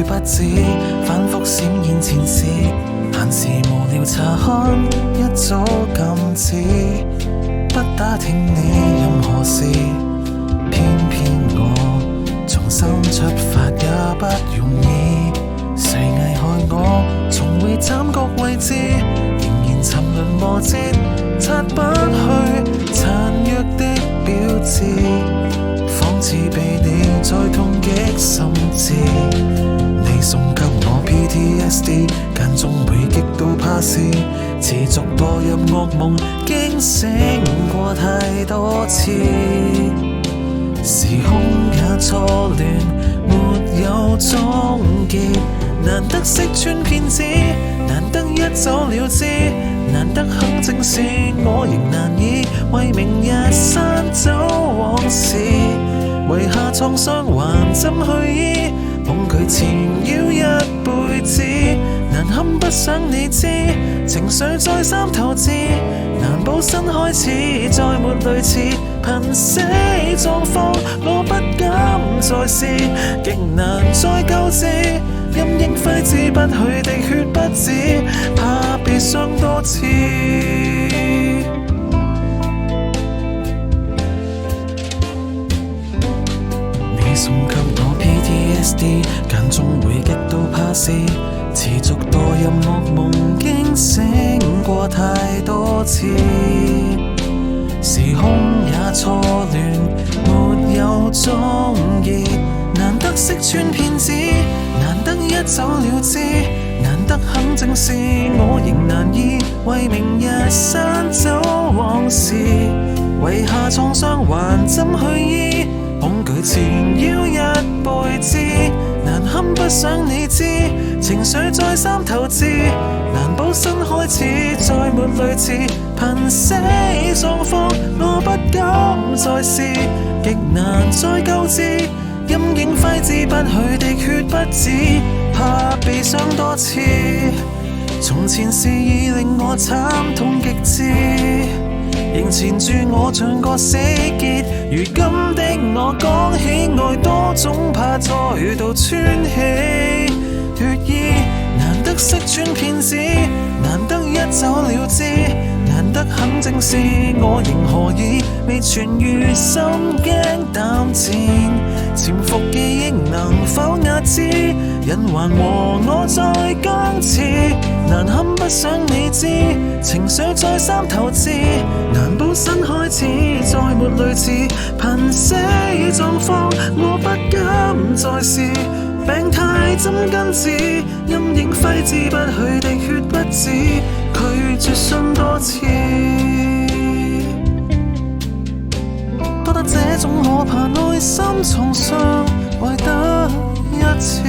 不止，反覆閃現前事，閒時無聊查看，一早禁止，不打聽你任何事，偏偏我重新出發也不容易，誰危害我，從未斬局位置，仍然沉淪磨折，擦不去殘弱的標誌，仿似被你再痛擊心智。你送給我 PTSD， 間中會極度怕事，持續墮入噩夢，驚醒過太多次。時空也錯亂，沒有終結，難得識穿騙子，難得一走了之，難得肯正視，我仍難以為明日刪走往事，遺下創傷還怎去醫，恐懼纏繞一輩子，難堪不想你知，情緒再三投資，難保新開始再沒類似瀕死狀況，我不敢再試，極難再救治，陰影揮之不去的血不止，怕被傷多次。你送給我 PTSD， 間中會極度怕事，持續墮入噩夢，驚醒過太多次。時空也錯亂，沒有終結，難得識穿騙子，難得一走了之，難得肯正視，我仍難以為明日刪走往事，遺下創傷還怎去醫，恐懼纏繞一輩子，難堪不想你知，情緒再三投資，難保新開始再沒類似瀕死狀況，我不敢再試，極難再救治，陰影揮之不去的血不止，怕被傷多次。從前事已令我慘痛極致，仍纏住我像個死結，如今的我講起愛多總怕再度穿起血衣，難得識穿騙子，難得一走了之，難得肯正視，我仍何以未痊癒，心驚膽戰，潛伏記憶能否壓止，人還和我再僵持，難堪不想你知，情緒再三投資，難保新開始再沒類似瀕死狀況，我不敢再試，病態怎根治，陰影揮之不去的血不止，拒絕信多次，多得這種可怕內心創傷，愛得一次。